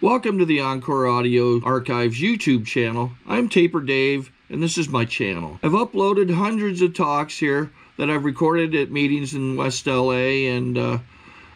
Welcome to the Encore Audio Archives YouTube channel. I'm Taper Dave, and this is my channel. I've uploaded hundreds of talks here that I've recorded at meetings in West LA, and I've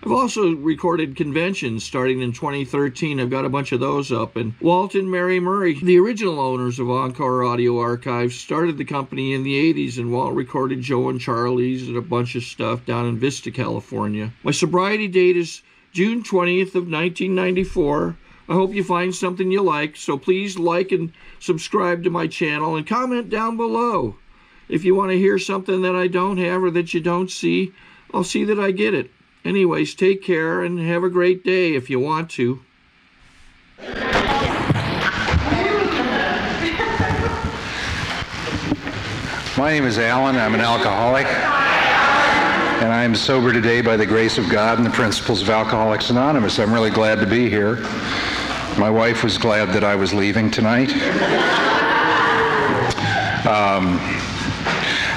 also recorded conventions starting in 2013. I've got a bunch of those up. And Walt and Mary Murray, the original owners of Encore Audio Archives, started the company in the 80s, and Walt recorded Joe and Charlie's and a bunch of stuff down in Vista, California. My sobriety date is June 20th of 1994. I hope you find something you like, so please like and subscribe to my channel and comment down below. If you want to hear something that I don't have or that you don't see, I'll see that I get it. Anyways, take care and have a great day if you want to. My name is Alan. I'm an alcoholic, and I am sober today by the grace of God and the principles of Alcoholics Anonymous. I'm really glad to be here. My wife was glad that I was leaving tonight.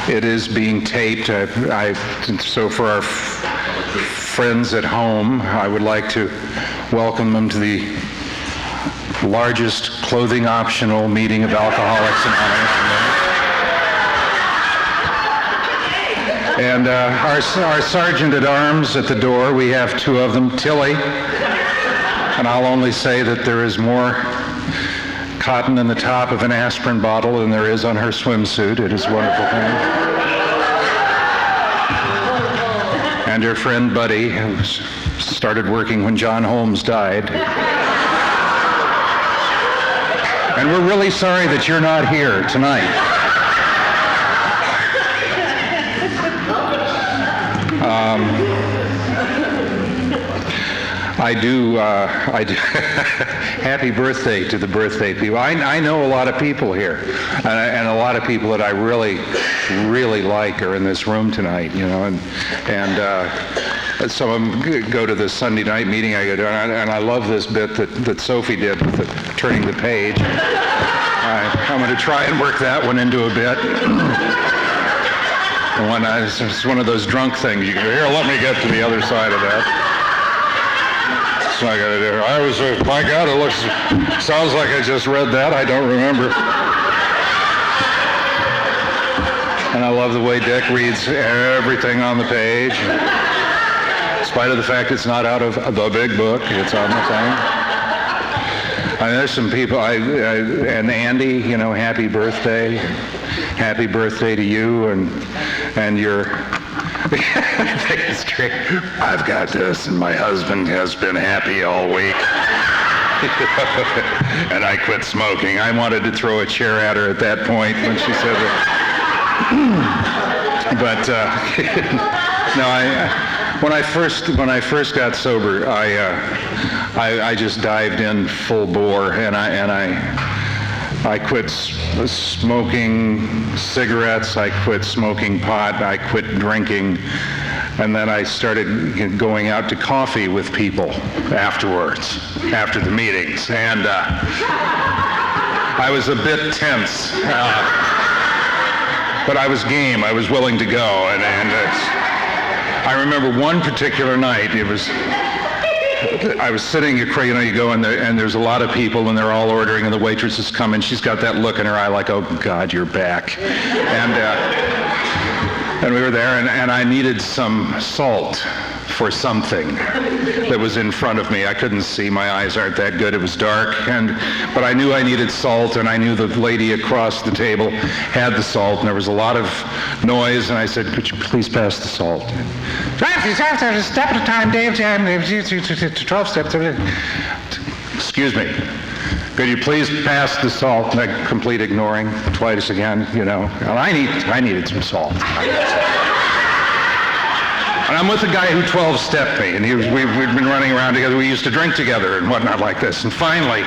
It is being taped. So for our friends at home, I would like to welcome them to the largest clothing optional meeting of Alcoholics Anonymous. And our sergeant at arms at the door, we have two of them, Tilly. And I'll only say that there is more cotton in the top of an aspirin bottle than there is on her swimsuit. It is a wonderful thing. And her friend Buddy, who started working when John Holmes died. And we're really sorry that you're not here tonight. I do. Happy birthday to the birthday people. I know a lot of people here, and a lot of people that I really, really like are in this room tonight. You know, and some of them go to the Sunday night meeting I go to, and I love this bit that Sophie did with the turning the page. I'm going to try and work that one into a bit. It's one of those drunk things. You go, here, let me get to the other side of that. I gotta do. My God, sounds like I just read that. I don't remember. And I love the way Dick reads everything on the page. In spite of the fact it's not out of the big book, it's on the thing. There's some people, and Andy, you know, happy birthday. Happy birthday to you and your... It's great. I've got this, and my husband has been happy all week. And I quit smoking. I wanted to throw a chair at her at that point when she said that. But no, when I first got sober, I just dived in full bore, and I quit smoking cigarettes, I quit smoking pot, I quit drinking, and then I started going out to coffee with people afterwards, after the meetings, and I was a bit tense, but I was game, I was willing to go, and I remember one particular night, I was sitting, you go and there's a lot of people and they're all ordering and the waitress is coming. She's got that look in her eye like, oh God, you're back. And we were there and I needed some salt for something that was in front of me. I couldn't see, my eyes aren't that good, it was dark, but I knew I needed salt, and I knew the lady across the table had the salt, and there was a lot of noise, and I said, could you please pass the salt? A step at a time, Dave, 12 steps. Excuse me. Could you please pass the salt? And I complete ignoring twice again, you know. And I needed some salt. And I'm with a guy who 12-stepped me, and we'd been running around together. We used to drink together and whatnot like this. And finally,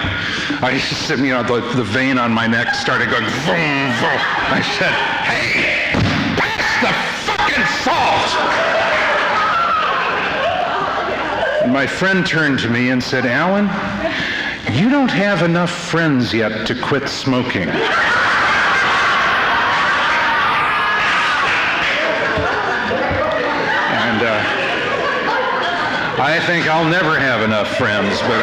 the vein on my neck started going, vroom, vroom. I said, hey, pass the fucking salt! And my friend turned to me and said, Alan, you don't have enough friends yet to quit smoking. I think I'll never have enough friends, but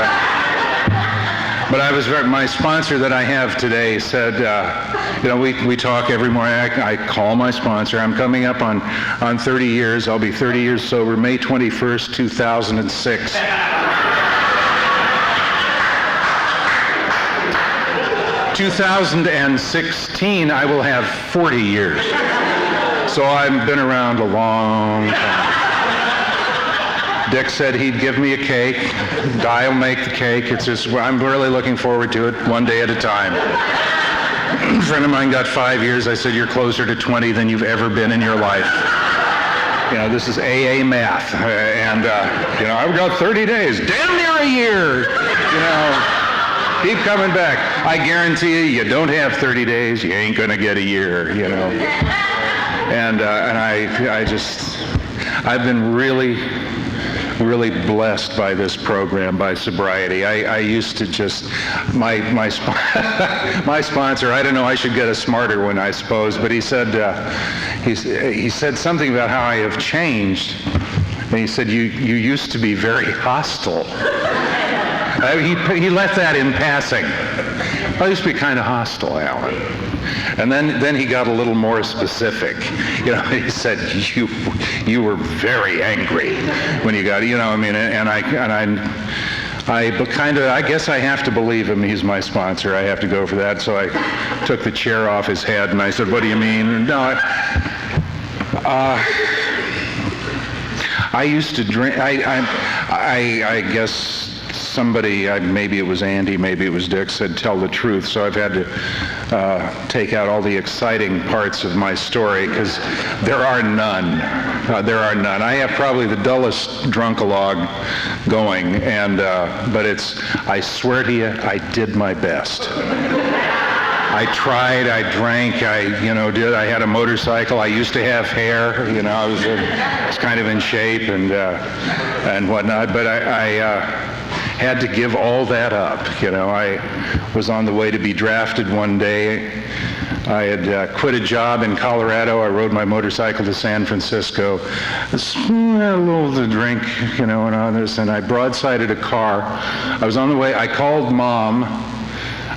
But my sponsor that I have today said, we talk every morning. I call my sponsor. I'm coming up on 30 years. I'll be 30 years sober, May 21st, 2006. 2016, I will have 40 years. So I've been around a long time. Dick said he'd give me a cake. Di will make the cake. It's just, I'm really looking forward to it, one day at a time. A friend of mine got 5 years. I said, you're closer to 20 than you've ever been in your life. This is AA math. I've got 30 days. Damn near a year. Keep coming back. I guarantee you don't have 30 days, you ain't gonna get a year, And I've been really blessed by this program, by sobriety. I used to just, my sponsor, I don't know, I should get a smarter one, I suppose, but he said something about how I have changed. And he said, you used to be very hostile. He let that in passing. I used to be kind of hostile, Alan. And then he got a little more specific. He said, you were very angry when you got, I guess I have to believe him. He's my sponsor. I have to go for that. So I took the chair off his head and I said, what do you mean? No, I used to drink, I guess somebody, maybe it was Andy, maybe it was Dick, said tell the truth. So I've had to take out all the exciting parts of my story because there are none. I have probably the dullest drunk-a-log going, but I swear to you, I did my best. I tried, I drank, I had a motorcycle, I used to have hair, I was kind of in shape and whatnot, but I had to give all that up. I was on the way to be drafted one day. I had quit a job in Colorado. I rode my motorcycle to San Francisco. A little to drink, and all this, and I broadsided a car. I was on the way. I called Mom.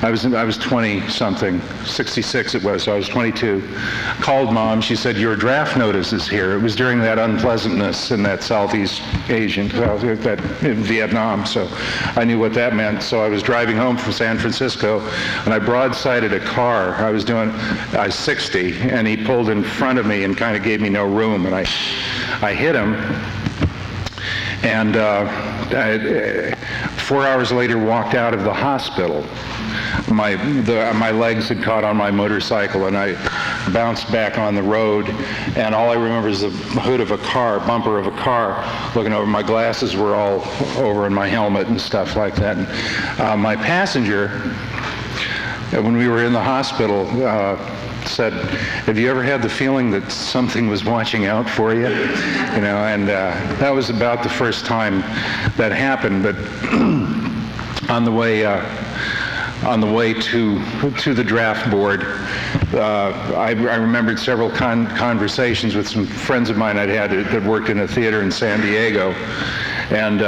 I was 20-something, 66 it was, so I was 22. Called Mom, she said, your draft notice is here. It was during that unpleasantness in that Southeast Asian, in Vietnam, so I knew what that meant. So I was driving home from San Francisco, and I broadsided a car. I was 60, and he pulled in front of me and kind of gave me no room, and I hit him. And 4 hours later, walked out of the hospital. My legs had caught on my motorcycle, and I bounced back on the road, and all I remember is the hood of a car, bumper of a car, looking over. My glasses were all over in my helmet and stuff like that. And, my passenger, when we were in the hospital, said, have you ever had the feeling that something was watching out for you? And that was about the first time that happened. But on the way to the draft board, I remembered several conversations with some friends of mine I'd had that worked in a theater in San Diego, and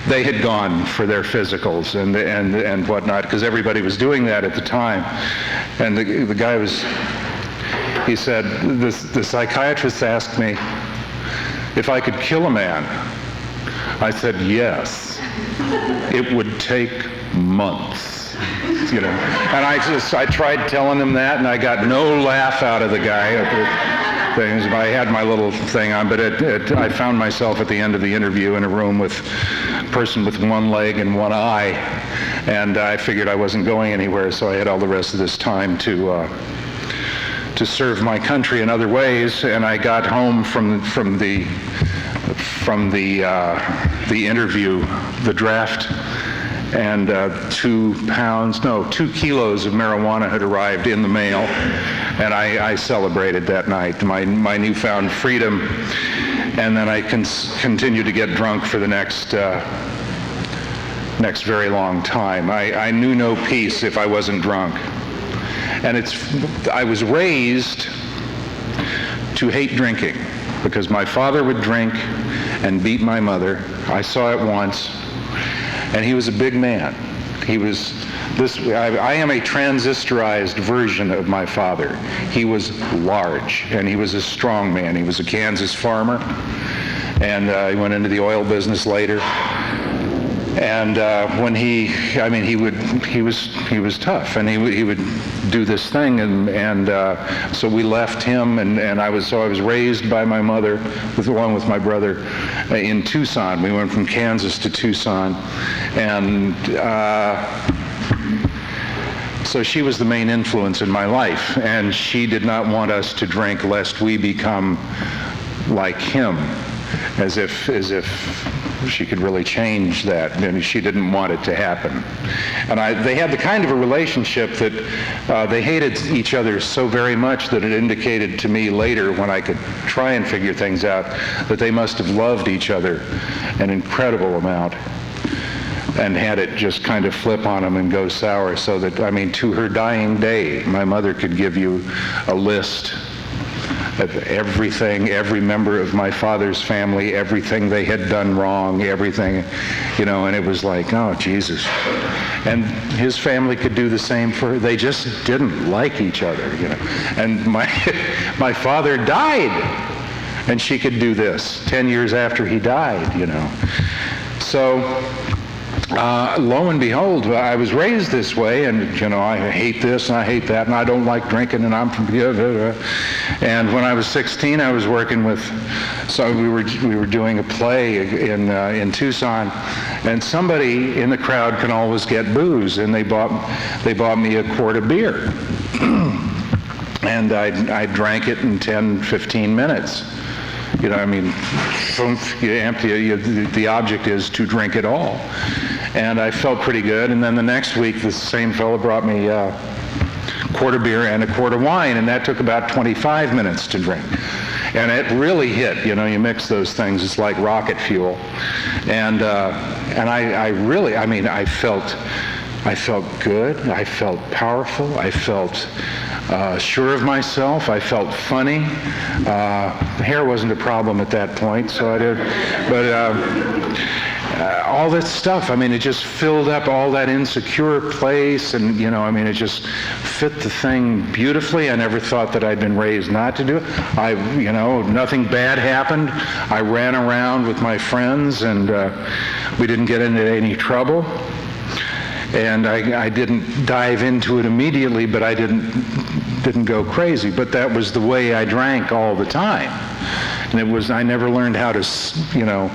they had gone for their physicals and whatnot, because everybody was doing that at the time. And the guy he said, the psychiatrist asked me if I could kill a man. I said, yes. It would take months, And I tried telling him that, and I got no laugh out of the guy. Things. I had my little thing on, but I found myself at the end of the interview in a room with a person with one leg and one eye, and I figured I wasn't going anywhere, so I had all the rest of this time to serve my country in other ways. And I got home from the interview, the draft, and 2 kilos of marijuana had arrived in the mail, and I celebrated that night, my newfound freedom. And then I continued to get drunk for the next very long time. I knew no peace if I wasn't drunk. And I was raised to hate drinking, because my father would drink and beat my mother. I saw it once. And he was a big man. I am a transistorized version of my father. He was large, and he was a strong man. He was a Kansas farmer, and he went into the oil business later. And when he was tough, and he would do this thing, and so we left him, and I was raised by my mother, along with my brother, in Tucson. We went from Kansas to Tucson, and so she was the main influence in my life, and she did not want us to drink lest we become like him, as if she could really change that, and she didn't want it to happen. And they had the kind of a relationship that they hated each other so very much that it indicated to me later, when I could try and figure things out, that they must have loved each other an incredible amount, and had it just kind of flip on them and go sour, so that, to her dying day, my mother could give you a list of everything, every member of my father's family, everything they had done wrong, everything, and it was like, oh, Jesus. And his family could do the same for her. They just didn't like each other, And my father died, and she could do this 10 years after he died, So lo and behold, I was raised this way, and I hate this and I hate that, and I don't like drinking, and I'm from and when I was 16, I was working with, so we were doing a play in Tucson, and somebody in the crowd can always get booze, and they bought me a quart of beer, and I drank it in 10-15 minutes. You empty it, the object is to drink it all. And I felt pretty good, and then the next week, the same fellow brought me a quart of beer and a quart of wine, and that took about 25 minutes to drink. And it really hit, you mix those things, it's like rocket fuel. And I really, I felt good, I felt powerful, I felt sure of myself, I felt funny. Hair wasn't a problem at that point, so I did, but all this stuff, it just filled up all that insecure place, and it just fit the thing beautifully. I never thought that I'd been raised not to do it. Nothing bad happened. I ran around with my friends, and we didn't get into any trouble. And I didn't dive into it immediately, but I didn't go crazy. But that was the way I drank all the time. And I never learned how to, sniff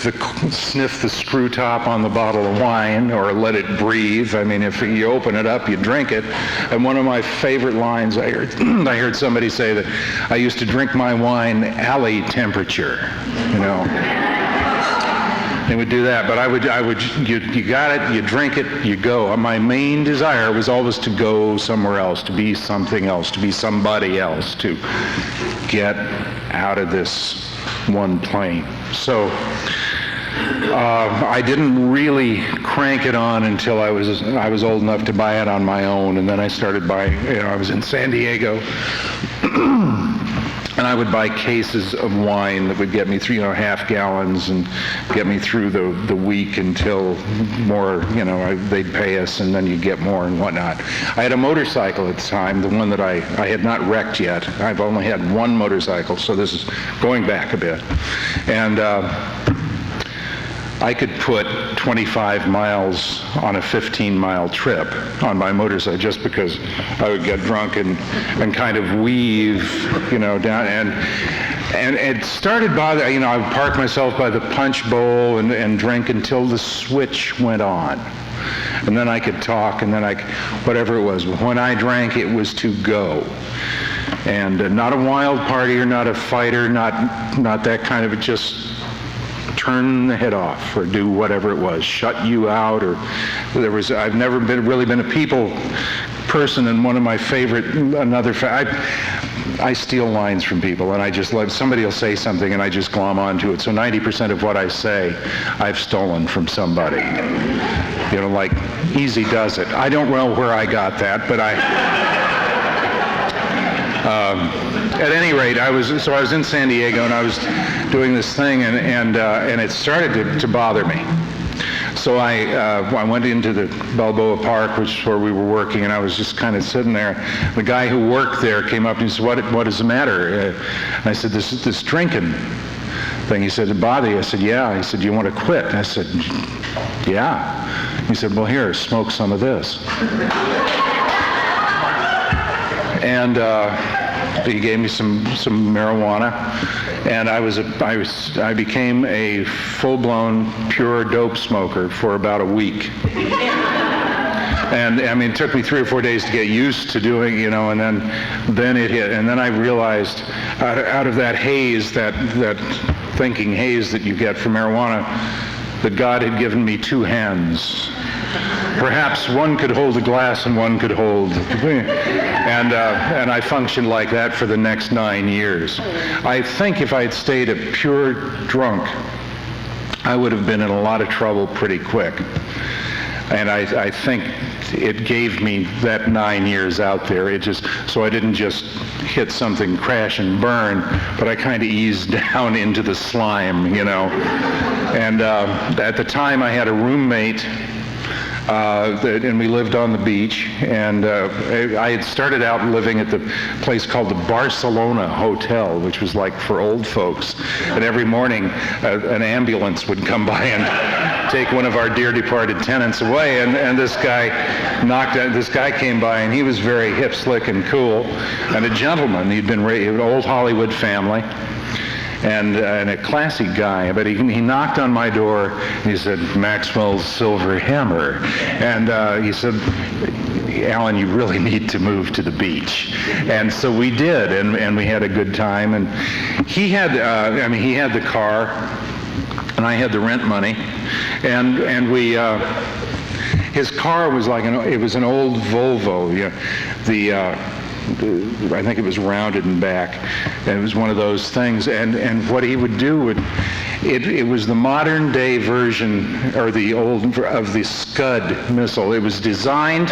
the screw top on the bottle of wine, or let it breathe. If you open it up, you drink it. And one of my favorite lines I heard somebody say that I used to drink my wine alley temperature, They would do that, but you got it, you drink it, you go. My main desire was always to go somewhere else, to be something else, to be somebody else, to get out of this one plane. So I didn't really crank it on until I was old enough to buy it on my own, and then I started buying. I was in San Diego. And I would buy cases of wine that would get me through, half gallons, and get me through the week until more, they'd pay us, and then you'd get more and whatnot. I had a motorcycle at the time, the one that I had not wrecked yet. I've only had one motorcycle, so this is going back a bit. And I could put 25 miles on a 15-mile trip on my motorcycle, just because I would get drunk and kind of weave, down. And it started bothering, I would park myself by the punch bowl and drink until the switch went on. And then I could talk, and then whatever it was. But when I drank, it was to go. And not a wild partier, not a fighter, not that kind of, just turn the head off, or do whatever it was, shut you out, or I've never really been a people person, and one of my favorite, I steal lines from people, and I just let somebody will say something, and I just glom onto it. So 90% of what I say, I've stolen from somebody. Like Easy does it. I don't know where I got that, but at any rate, I was in San Diego, and I was doing this thing, and it started to bother me. So I went into the Balboa Park, which is where we were working, and I was just kind of sitting there. The guy who worked there came up and he said, what is the matter? I said, this drinking thing. He said, "It bother you?" I said, "Yeah." He said, "Do you want to quit?" I said, "Yeah." He said, "Well, here, smoke some of this." And he gave me some marijuana, and I became a full-blown pure dope smoker for about a week. And I mean, it took me 3 or 4 days to get used to doing, and then it hit, and then I realized out of that haze, that thinking haze that you get from marijuana, that God had given me 2 hands. Perhaps one could hold a glass and one could hold, and I functioned like that for the next 9 years. I think if I had stayed a pure drunk, I would have been in a lot of trouble pretty quick. And I think it gave me that 9 years out there. So I didn't just hit something, crash and burn, but I kind of eased down into the slime, And at the time I had a roommate, and we lived on the beach, and I had started out living at the place called the Barcelona Hotel, which was like for old folks. And every morning an ambulance would come by and take one of our dear departed tenants away, and this guy came by, and he was very hip, slick, and cool, and a gentleman. He'd been raised an old Hollywood family, and a classy guy, but he knocked on my door, and he said, "Maxwell's Silver Hammer," and he said, "Alan, you really need to move to the beach." And so we did, and we had a good time, and he had the car, and I had the rent money, and we, his car was it was an old Volvo, I think it was rounded in back, and it was one of those things, and what he would do it was the modern day version, or the old, of the Scud missile. It was designed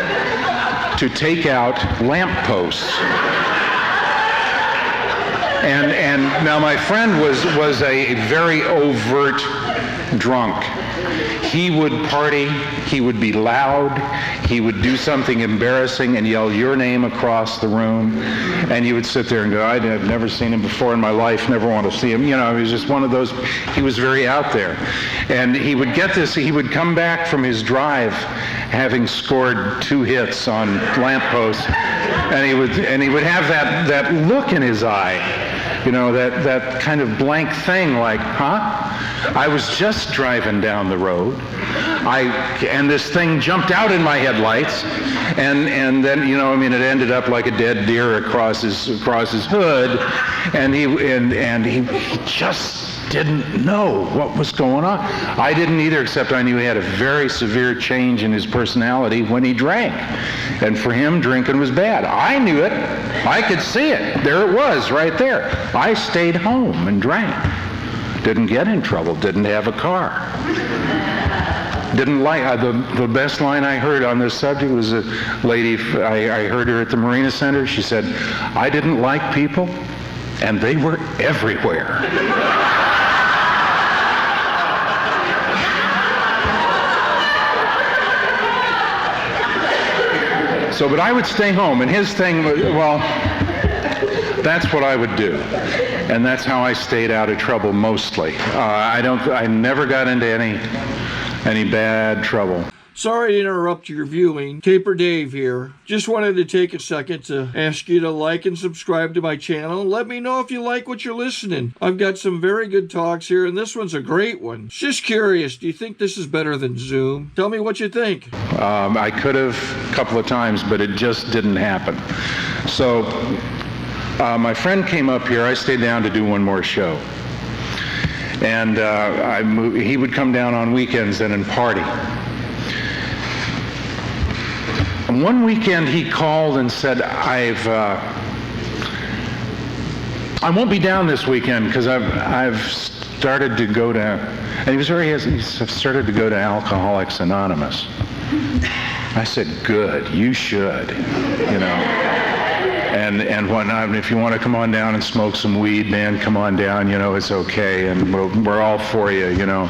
to take out lampposts. And now my friend was a very overt drunk. He would party, he would be loud, he would do something embarrassing and yell your name across the room, and you would sit there and go, "I've never seen him before in my life, never want to see him." He was just one of those, he was very out there. And he would come back from his drive having scored 2 hits on lampposts, and he would have that look in his eye, that kind of blank thing, like, huh? I was just driving down the road, and this thing jumped out in my headlights, and then it ended up like a dead deer across his hood, and he just didn't know what was going on. I didn't either, except I knew he had a very severe change in his personality when he drank, and for him, drinking was bad. I knew it. I could see it. There it was, right there. I stayed home and drank. Didn't get in trouble, didn't have a car. Didn't like, the best line I heard on this subject was a lady, I heard her at the Marina Center. She said, "I didn't like people, and they were everywhere." So, but I would stay home, and his thing, well, that's what I would do. And that's how I stayed out of trouble mostly. I never got into any bad trouble. Sorry to interrupt your viewing. Taper Dave here. Just wanted to take a second to ask you to like and subscribe to my channel. Let me know if you like what you're listening. I've got some very good talks here, and this one's a great one. Just curious, do you think this is better than Zoom? Tell me what you think. I could have a couple of times, but it just didn't happen. So my friend came up here. I stayed down to do one more show. And he would come down on weekends and party. And one weekend he called and said, I won't be down this weekend because I've started to go to, and he was he started to go to Alcoholics Anonymous. I said, "Good, you should, and whatnot. If you want to come on down and smoke some weed, man, come on down. You know, it's okay, and we're all for you. You know,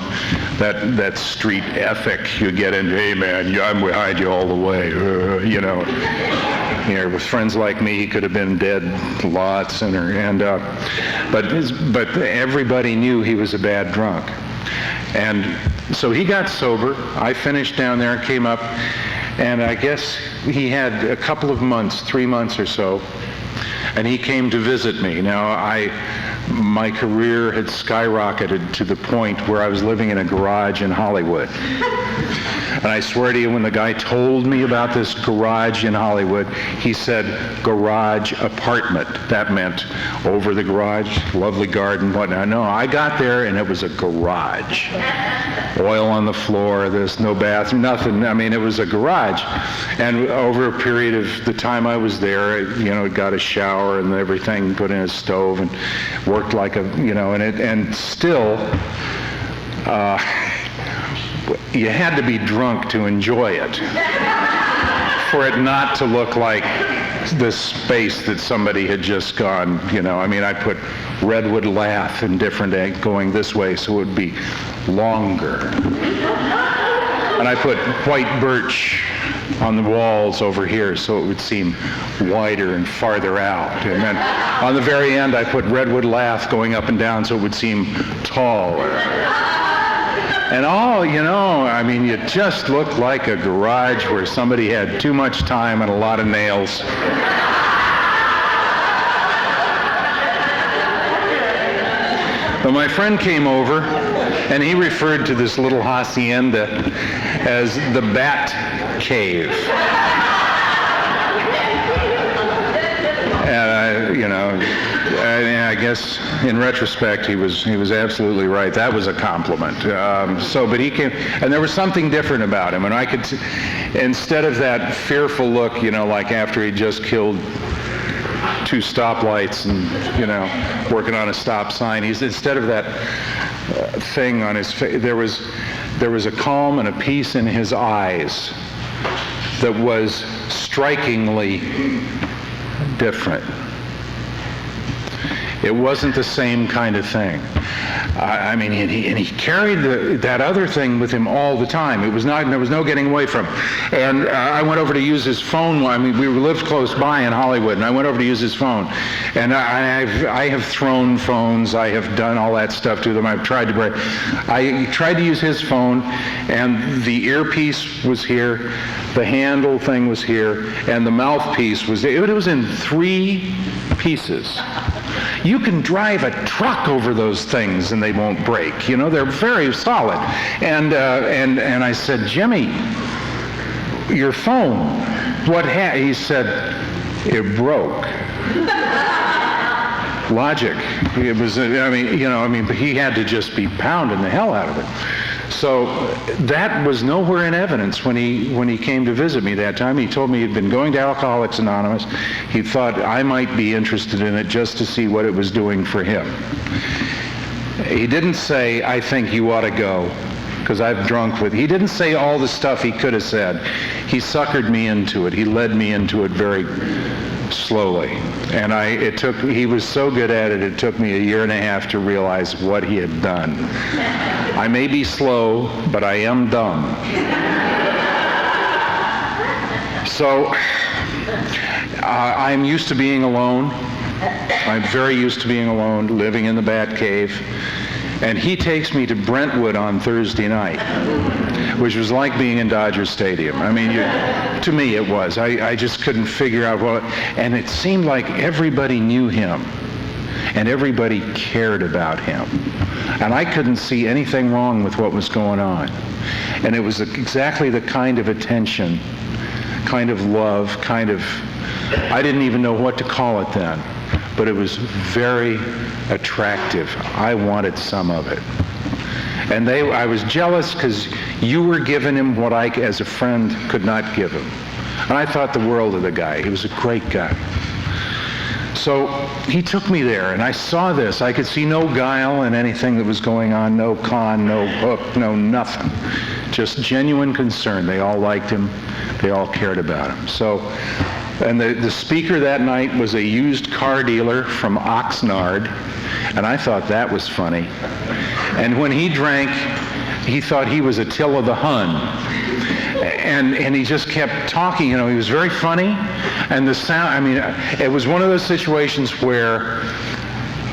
that street ethic you get into. Hey, man, I'm behind you all the way. You know. Here, with friends like me, he could have been dead a lot sooner. But everybody knew he was a bad drunk. And so he got sober. I finished down there, came up, and I guess he had a couple of months, 3 months or so, and he came to visit me. Now, my career had skyrocketed to the point where I was living in a garage in Hollywood. And I swear to you, when the guy told me about this garage in Hollywood, he said garage apartment. That meant over the garage, lovely garden, whatnot. No, I got there and it was a garage. Oil on the floor, there's no bathroom, nothing. I mean, it was a garage. And over a period of the time I was there, you know, it got a shower and everything, put in a stove and worked like a, you know, and still, you had to be drunk to enjoy it, for it not to look like this space that somebody had just gone, you know. I mean, I put redwood lath in different going this way so it would be longer. And I put white birch on the walls over here so it would seem wider and farther out. And then on the very end, I put redwood lath going up and down so it would seem taller. And all, you know, I mean, you just looked like a garage where somebody had too much time and a lot of nails. But my friend came over, and he referred to this little hacienda as the Bat Cave. And you know, I guess in retrospect he was absolutely right. That was a compliment. But he came, and there was something different about him, and I could, instead of that fearful look, you know, like after he just killed 2 stoplights and, you know, working on a stop sign, instead of that thing on his face, there was a calm and a peace in his eyes that was strikingly different. It wasn't the same kind of thing. I mean, he carried that other thing with him all the time. There was no getting away from it. And I went over to use his phone. I mean, we lived close by in Hollywood, and I went over to use his phone. And I have thrown phones. I have done all that stuff to them. I tried to use his phone, and the earpiece was here, the handle thing was here, and the mouthpiece was there. It was in 3 pieces. You can drive a truck over those things and they won't break. You know, they're very solid. And I said, Jimmy, your phone, what happened? He said, it broke. Logic. It was, but he had to just be pounding the hell out of it. So that was nowhere in evidence when he came to visit me that time. He told me he'd been going to Alcoholics Anonymous. He thought I might be interested in it just to see what it was doing for him. He didn't say, I think you ought to go, because I've drunk with. He didn't say all the stuff he could have said. He suckered me into it. He led me into it very slowly. And he was so good at it, it took me 1.5 years to realize what he had done. I may be slow, but I am dumb. So I'm used to being alone. I'm very used to being alone, living in the Bat Cave. And he takes me to Brentwood on Thursday night, which was like being in Dodger Stadium. I mean, to me it was. I just couldn't figure out what, and it seemed like everybody knew him, and everybody cared about him. And I couldn't see anything wrong with what was going on. And it was exactly the kind of attention, kind of love, I didn't even know what to call it then, but it was very attractive. I wanted some of it. And I was jealous because you were giving him what I, as a friend, could not give him. And I thought the world of the guy. He was a great guy. So he took me there, and I saw this. I could see no guile in anything that was going on, no con, no hook, no nothing. Just genuine concern. They all liked him. They all cared about him. So And the speaker that night was a used car dealer from Oxnard, and I thought that was funny. And when he drank, he thought he was Attila the Hun. And he just kept talking, he was very funny. And the sound, it was one of those situations where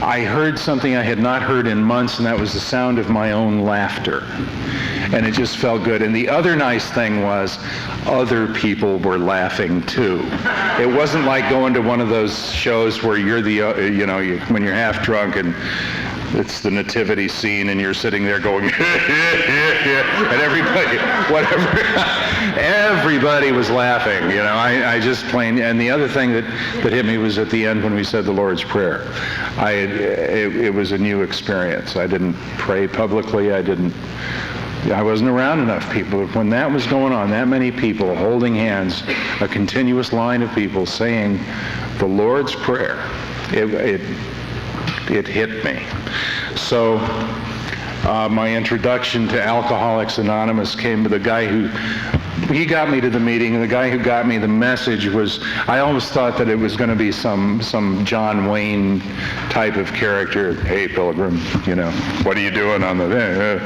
I heard something I had not heard in months, and that was the sound of my own laughter. And it just felt good. And the other nice thing was other people were laughing too. It wasn't like going to one of those shows where you're when you're half drunk and it's the nativity scene and you're sitting there going, and everybody was laughing. I just plain, and the other thing that hit me was at the end when we said the Lord's Prayer. It was a new experience. I didn't pray publicly. I wasn't around enough people. When that was going on, that many people holding hands, a continuous line of people saying the Lord's Prayer, it hit me. So my introduction to Alcoholics Anonymous came with the guy he got me to the meeting, and the guy who got me the message was, I always thought that it was going to be some John Wayne type of character. Hey, Pilgrim, what are you doing on the...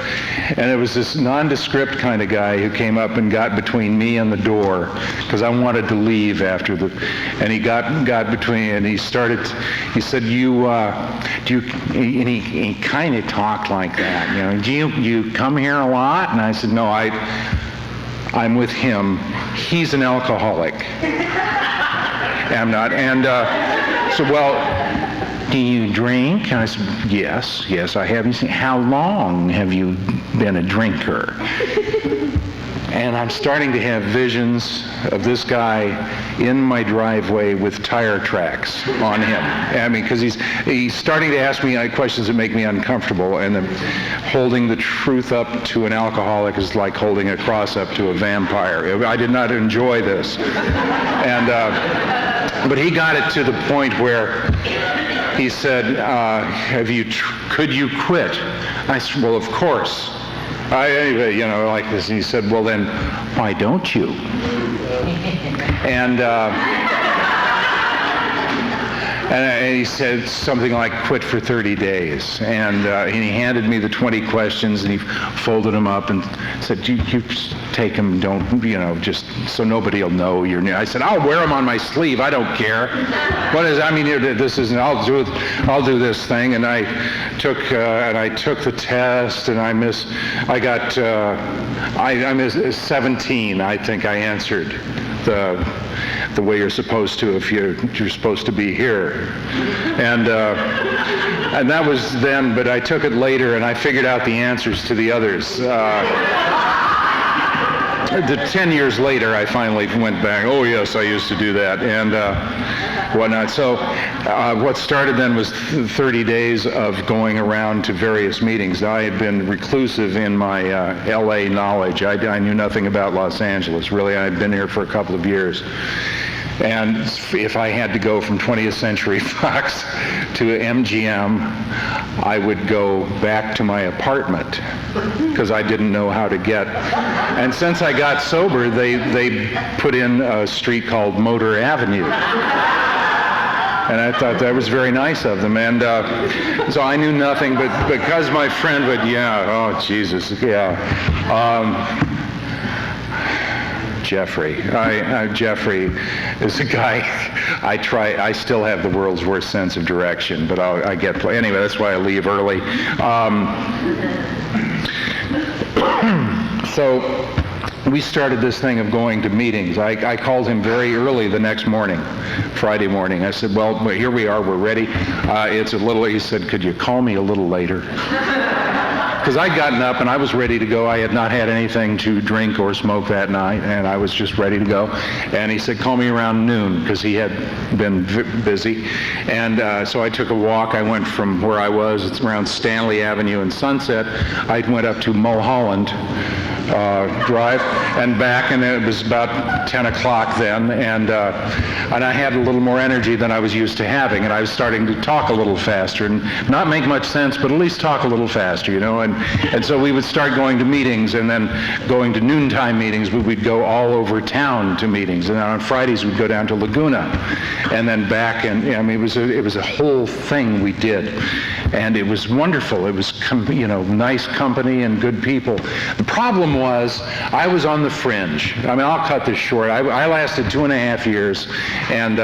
And it was this nondescript kind of guy who came up and got between me and the door, because I wanted to leave after and he got between, and he said, and he kind of talked like that, do you come here a lot? And I said, no, I'm with him. He's an alcoholic. I'm not. And so, well, do you drink? And I said, yes, I have. He said, how long have you been a drinker? And I'm starting to have visions of this guy in my driveway with tire tracks on him. Because he's starting to ask me questions that make me uncomfortable, and holding the truth up to an alcoholic is like holding a cross up to a vampire. I did not enjoy this. But he got it to the point where he said, could you quit? I said, well, of course. Like this. And he said, well, then, why don't you? And he said something like, quit for 30 days. And he handed me the 20 questions, and he folded them up and said, you take them, don't, just so nobody will know you're new. I said, I'll wear them on my sleeve. I don't care. This isn't, I'll do this thing. And I took the test, and I missed 17. I think I answered the way you're supposed to if you're supposed to be here. And that was then, but I took it later, and I figured out the answers to the others. 10 years later, I finally went back. Oh, yes, I used to do that, and whatnot. So what started then was 30 days of going around to various meetings. I had been reclusive in my L.A. knowledge. I knew nothing about Los Angeles. Really, I had been here for a couple of years. And if I had to go from 20th Century Fox to MGM, I would go back to my apartment because I didn't know how to get. And since I got sober, they put in a street called Motor Avenue. And I thought that was very nice of them. And so I knew nothing, but because my friend would, Jeffrey. Jeffrey is a guy, I still have the world's worst sense of direction, but anyway, that's why I leave early. So we started this thing of going to meetings. I called him very early the next morning, Friday morning. I said, well, here we are, we're ready. He said, could you call me a little later? Because I'd gotten up and I was ready to go. I had not had anything to drink or smoke that night, and I was just ready to go. And he said, call me around noon, because he had been busy. And so I took a walk. I went from where I was, it's around Stanley Avenue and Sunset. I went up to Mulholland drive and back, and it was about 10 o'clock then, and I had a little more energy than I was used to having, and I was starting to talk a little faster, and not make much sense, but at least talk a little faster, and so we would start going to meetings, and then going to noontime meetings. We'd go all over town to meetings, and then on Fridays we'd go down to Laguna, and then back, and it was a whole thing we did, and it was wonderful. It was nice company and good people. The problem was I was on the fringe. I'll cut this short. I lasted 2.5 years, and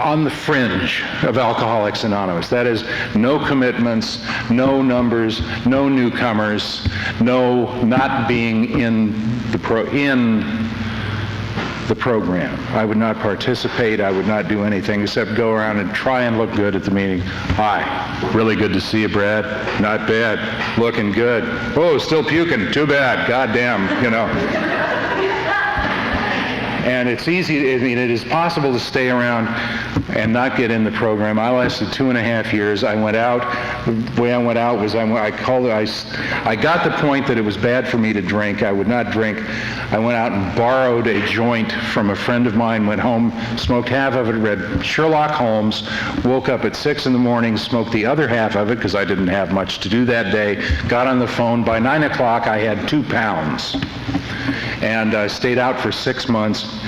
on the fringe of Alcoholics Anonymous. That is, no commitments, no numbers, no newcomers, no not being in the program. I would not participate. I would not do anything except go around and try and look good at the meeting. Hi, really good to see you, Brad. Not bad. Looking good. Oh, still puking. Too bad. Goddamn, And it's easy, it is possible to stay around and not get in the program. I lasted 2.5 years. I went out. The way I went out was I got the point that it was bad for me to drink. I would not drink. I went out and borrowed a joint from a friend of mine, went home, smoked half of it, read Sherlock Holmes, woke up at 6 in the morning, smoked the other half of it because I didn't have much to do that day, got on the phone. By 9 o'clock, I had 2 pounds. And I stayed out for 6 months.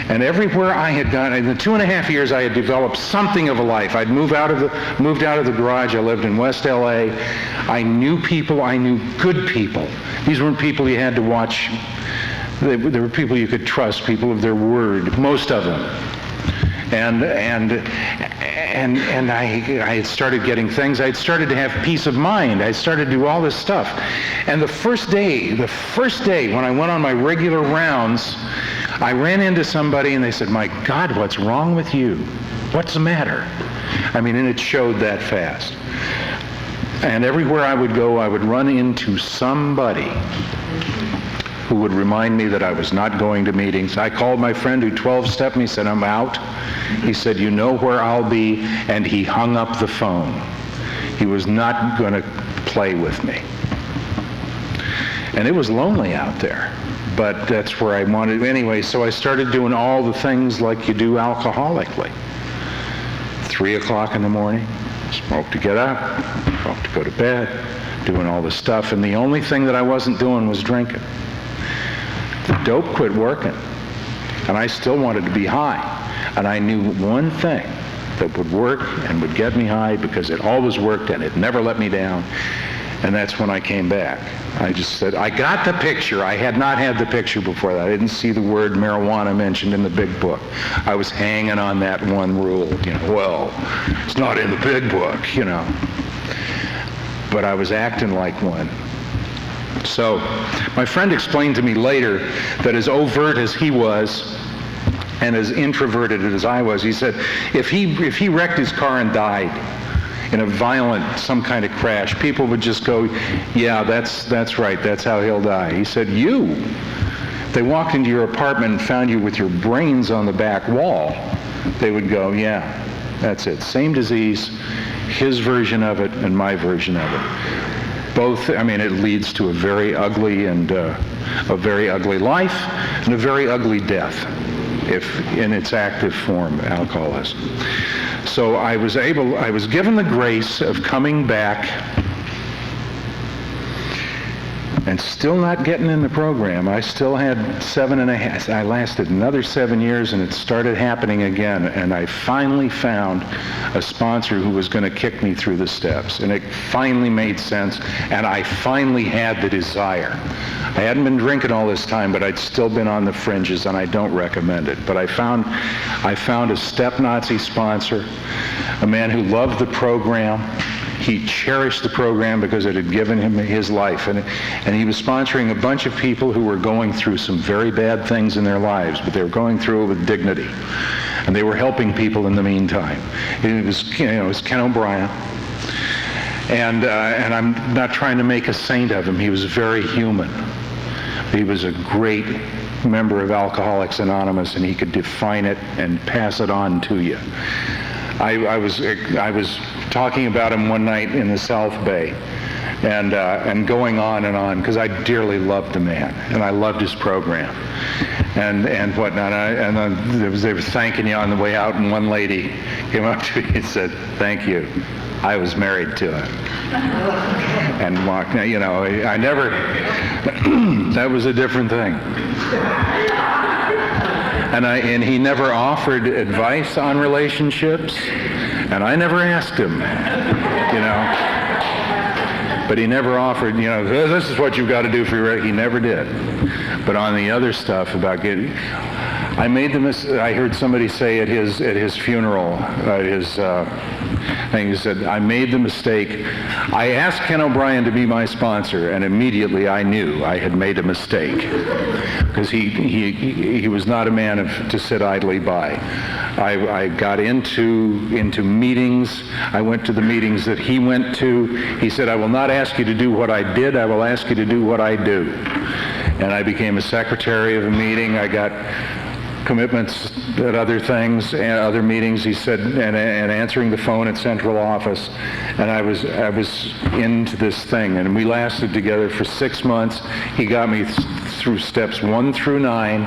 And everywhere I had gone, in the 2.5 years, I had developed something of a life. I'd moved out of the garage. I lived in West LA. I knew people. I knew good people. These weren't people you had to watch. They were people you could trust, people of their word, most of them. And I had started getting things. I had started to have peace of mind. I had started to do all this stuff. And the first day when I went on my regular rounds, I ran into somebody and they said, "My God, what's wrong with you? What's the matter?" And it showed that fast. And everywhere I would go, I would run into somebody who would remind me that I was not going to meetings. I called my friend who 12-stepped me, said, "I'm out." He said, "You know where I'll be," and he hung up the phone. He was not going to play with me. And it was lonely out there, but that's where I wanted anyway, so I started doing all the things like you do alcoholically. 3 o'clock in the morning, smoke to get up, smoke to go to bed, doing all this stuff, and the only thing that I wasn't doing was drinking. The dope quit working, and I still wanted to be high. And I knew one thing that would work and would get me high because it always worked and it never let me down. And that's when I came back. I just said, I got the picture. I had not had the picture before that. I didn't see the word marijuana mentioned in the big book. I was hanging on that one rule, well, it's not in the big book, But I was acting like one. So my friend explained to me later that as overt as he was and as introverted as I was, he said, if he wrecked his car and died in a violent, some kind of crash, people would just go, "Yeah, that's right, that's how he'll die." He said, if they walked into your apartment and found you with your brains on the back wall, they would go, "Yeah, that's it. Same disease, his version of it and my version of it." Both, it leads to a very ugly life and a very ugly death, if in its active form, alcoholism. So I was given the grace of coming back and still not getting in the program. I still had 7.5. I lasted another 7 years, and it started happening again. And I finally found a sponsor who was going to kick me through the steps. And it finally made sense, and I finally had the desire. I hadn't been drinking all this time, but I'd still been on the fringes, and I don't recommend it. But I found a step Nazi sponsor, a man who loved the program. He cherished the program because it had given him his life. And he was sponsoring a bunch of people who were going through some very bad things in their lives, but they were going through it with dignity. And they were helping people in the meantime. It was Ken O'Brien. And I'm not trying to make a saint of him. He was very human. He was a great member of Alcoholics Anonymous, and he could define it and pass it on to you. I was talking about him one night in the South Bay, and going on, because I dearly loved the man, and I loved his program, and whatnot. And they were thanking you on the way out, and one lady came up to me and said, "Thank you. I was married to him." And walked. I never. That was a different thing. And he never offered advice on relationships, and I never asked him, But he never offered, this is what you've got to do for your. He never did. But on the other stuff about getting, I heard somebody say at his funeral, his thing, he said, "I made the mistake. I asked Ken O'Brien to be my sponsor, and immediately I knew I had made a mistake, because he was not a man to sit idly by." I got into meetings. I went to the meetings that he went to. He said, "I will not ask you to do what I did. I will ask you to do what I do." And I became a secretary of a meeting. I got commitments at other things and other meetings, he said, and answering the phone at central office. And I was into this thing, and we lasted together for 6 months. He got me through steps 1 through 9,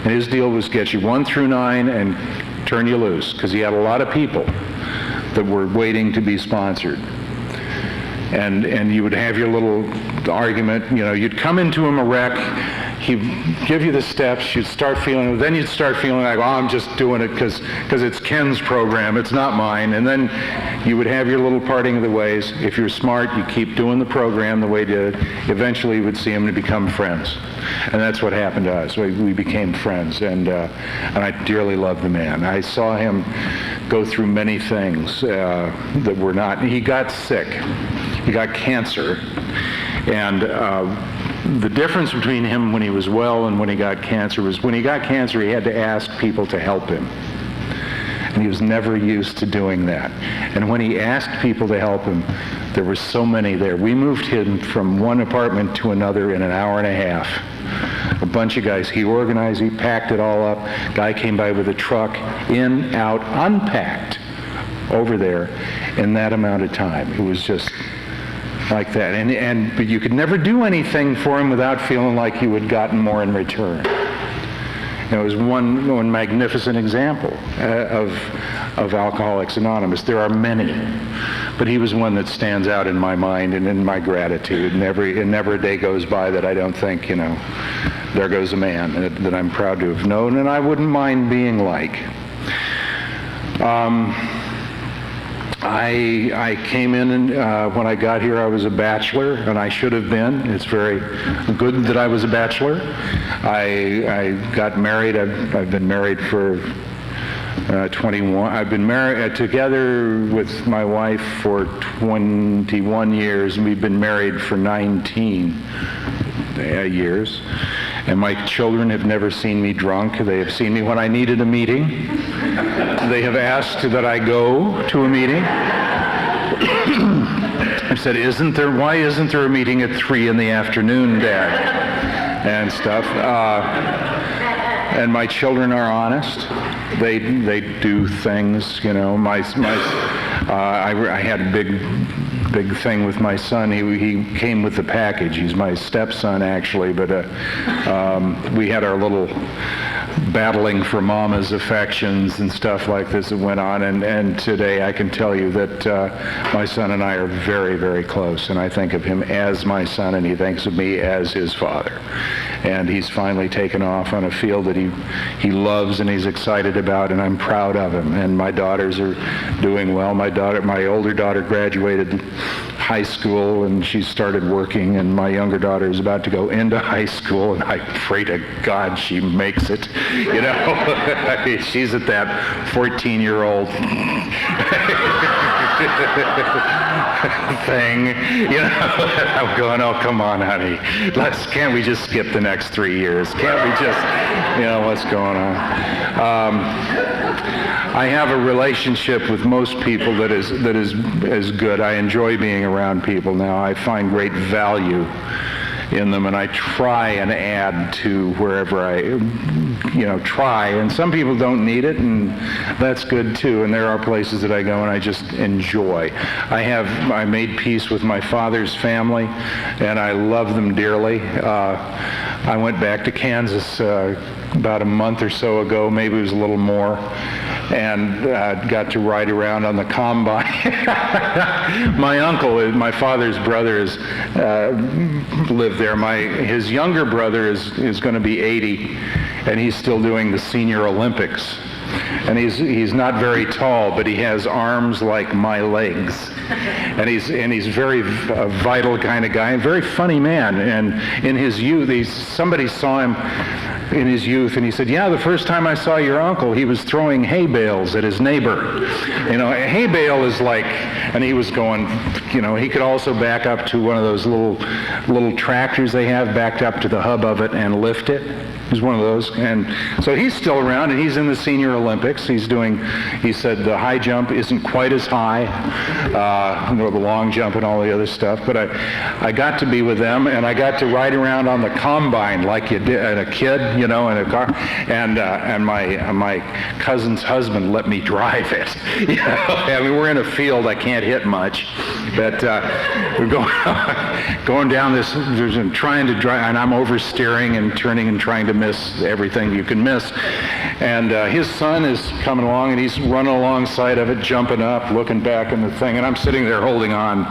and his deal was get you 1 through 9 and turn you loose, because he had a lot of people that were waiting to be sponsored. And you would have your little argument, you'd come into him a wreck, he'd give you the steps, you'd start feeling like, oh, I'm just doing it because it's Ken's program, it's not mine. And then you would have your little parting of the ways. If you're smart, you keep doing the program the way you did. Eventually you would see him and become friends. And that's what happened to us. We became friends, and I dearly loved the man. I saw him go through many things that were not. He got sick. He got cancer, and the difference between him when he was well and when he got cancer was when he got cancer, he had to ask people to help him. And he was never used to doing that. And when he asked people to help him, there were so many there. We moved him from one apartment to another in an hour and a half. A bunch of guys. He organized, he packed it all up. Guy came by with a truck, in, out, unpacked, over there in that amount of time. It was just like that. But you could never do anything for him without feeling like you had gotten more in return. It was one magnificent example of Alcoholics Anonymous. There are many, but he was one that stands out in my mind and in my gratitude. And never a day goes by that I don't think, there goes a man that I'm proud to have known, and I wouldn't mind being like. I came in, and when I got here, I was a bachelor, and I should have been. It's very good that I was a bachelor. I got married. I've been married for 21. I've been married together with my wife for 21 years, and we've been married for 19 years. And my children have never seen me drunk. They have seen me when I needed a meeting. They have asked that I go to a meeting. I said, why isn't there a meeting at 3 in the afternoon, Dad? And stuff. And my children are honest. They do things, I had a big thing with my son. He came with the package. He's my stepson, actually, but we had our little battling for Mama's affections and stuff like this that went on, and today I can tell you that my son and I are very, very close, and I think of him as my son, and he thinks of me as his father. And he's finally taken off on a field that he loves and he's excited about, and I'm proud of him. And my daughters are doing well. My older daughter graduated high school and she started working, and my younger daughter is about to go into high school, and I pray to God she makes it. She's at that 14-year-old thing, I'm going, oh, come on, honey. Can't we just skip the next 3 years? Can't we just, what's going on? I have a relationship with most people that is good. I enjoy being around people now. I find great value in them, and I try and add to wherever I try. And some people don't need it, and that's good too. And there are places that I go and I just enjoy. I made peace with my father's family, and I love them dearly. I went back to Kansas about a month or so ago, maybe it was a little more, and got to ride around on the combine. My uncle, my father's brother, lived there. His younger brother is going to be 80, and he's still doing the Senior Olympics. And he's not very tall, but he has arms like my legs, and he's very vital kind of guy, and very funny man. And in his youth, somebody saw him in his youth, and he said, "Yeah, the first time I saw your uncle, he was throwing hay bales at his neighbor. A hay bale is like," and he was going, he could also back up to one of those little tractors they have, backed up to the hub of it and lift it. He's one of those. And so he's still around, and he's in the Senior Olympics. He said the high jump isn't quite as high, the long jump and all the other stuff, but I got to be with them, and I got to ride around on the combine like you did as a kid, in a car, and my cousin's husband let me drive it. I mean, we're in a field I can't hit much, but we're going down this, trying to drive, and I'm oversteering and turning and trying to miss everything you can miss. And his son is coming along, and he's running alongside of it, jumping up, looking back in the thing, and I'm sitting there holding on,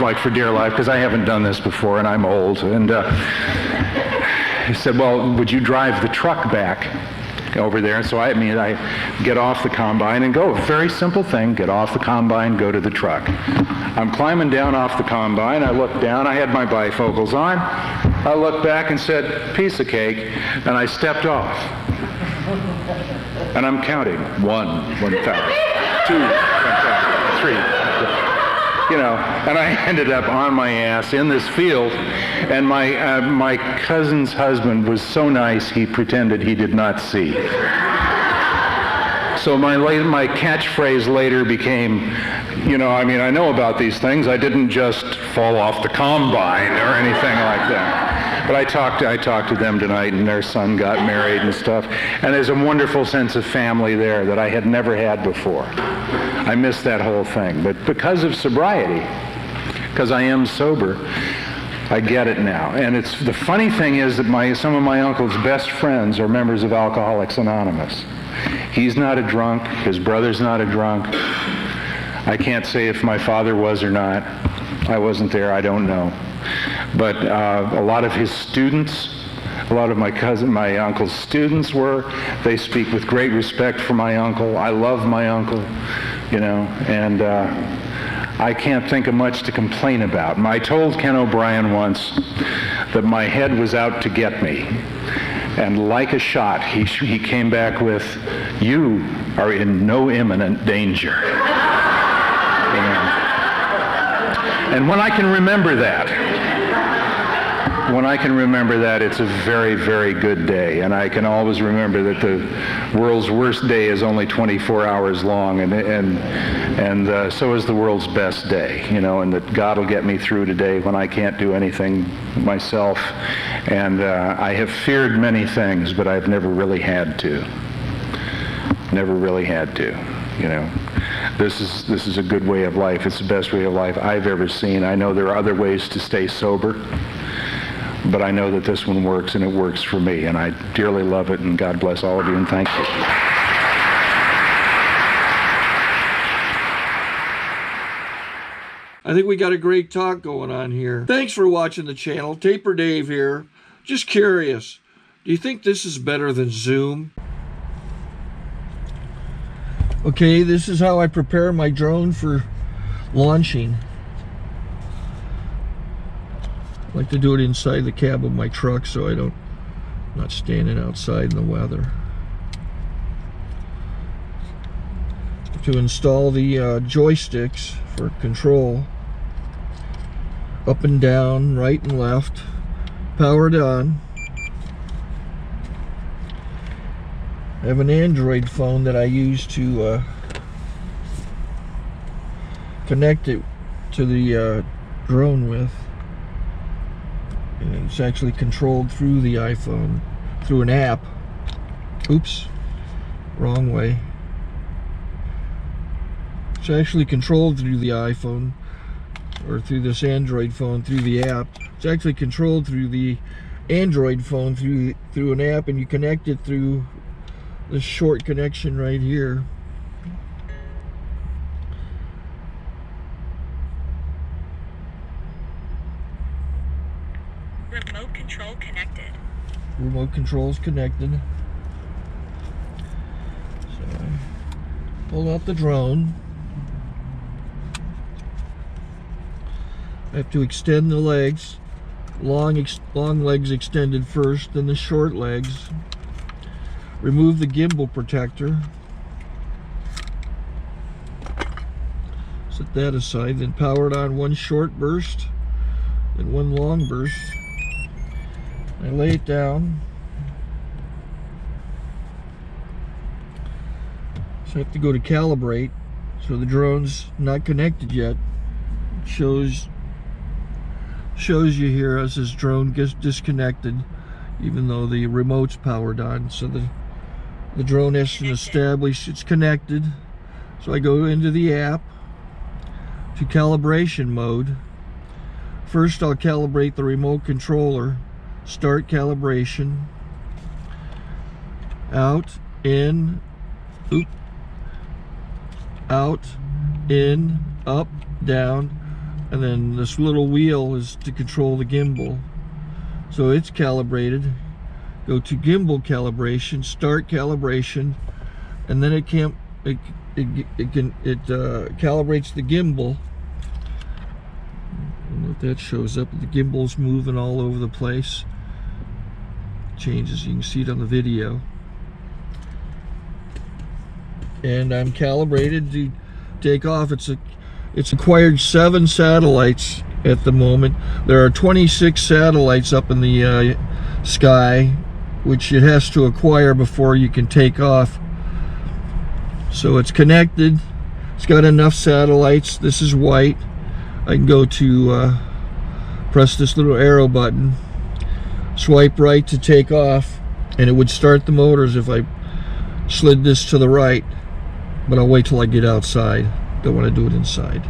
like for dear life, because I haven't done this before, and I'm old. And he said, "Well, would you drive the truck back over there?" And so I get off the combine and go. Very simple thing, get off the combine, go to the truck. I'm climbing down off the combine, I look down, I had my bifocals on, I looked back and said, "Piece of cake," and I stepped off. And I'm counting, 1,000, 2, 1,000, 3, and I ended up on my ass in this field, and my cousin's husband was so nice he pretended he did not see. So my catchphrase later became, I know about these things. I didn't just fall off the combine or anything like that. But I talked to them tonight, and their son got married and stuff. And there's a wonderful sense of family there that I had never had before. I missed that whole thing. But because of sobriety, because I am sober, I get it now. And the funny thing is that some of my uncle's best friends are members of Alcoholics Anonymous. He's not a drunk. His brother's not a drunk. I can't say if my father was or not. I wasn't there. I don't know. But a lot of his students, a lot of my uncle's students they speak with great respect for my uncle. I love my uncle, and I can't think of much to complain about. I told Ken O'Brien once that my head was out to get me. And like a shot, he came back with, "You are in no imminent danger." And when I can remember that, it's a very, very good day. And I can always remember that the world's worst day is only 24 hours long, and so is the world's best day, and that God will get me through today when I can't do anything myself. And I have feared many things, but I've never really had to. Never really had to, This is a good way of life. It's the best way of life I've ever seen. I know there are other ways to stay sober, but I know that this one works, and it works for me, and I dearly love it, and God bless all of you, and thank you. I think we got a great talk going on here. Thanks for watching the channel. Taper Dave here. Just curious, do you think this is better than Zoom? Okay, this is how I prepare my drone for launching. I like to do it inside the cab of my truck so I'm not standing outside in the weather. To install the joysticks for control, up and down, right and left, powered on. I have an Android phone that I use to connect it to the drone with. And it's actually controlled through the iPhone, through an app. Oops, wrong way. It's actually controlled through the iPhone, or through this Android phone, through the app. It's actually controlled through the Android phone, through an app, and you connect it through this short connection right here. Remote control connected. Remote control's connected. So I pull out the drone. I have to extend the legs. Long legs extended first, then the short legs. Remove the gimbal protector. Set that aside, then power it on one short burst, then one long burst. I lay it down. So I have to go to calibrate. So the drone's not connected yet. It shows you here as this drone gets disconnected, even though the remote's powered on. So the drone has to establish it's connected. So I go into the app to calibration mode. First I'll calibrate the remote controller. Start calibration. Out, in, oop, out, in, up, down, and then this little wheel is to control the gimbal. So it's calibrated. Go to gimbal calibration, start calibration, and then it calibrates the gimbal. I don't know if that shows up. The gimbal's moving all over the place. Changes, you can see it on the video. And I'm calibrated to take off. It's acquired 7 satellites at the moment. There are 26 satellites up in the sky, which it has to acquire before you can take off. So it's connected. It's got enough satellites. This is white. I can go to press this little arrow button, swipe right to take off, and it would start the motors if I slid this to the right. But I'll wait till I get outside. Don't want to do it inside.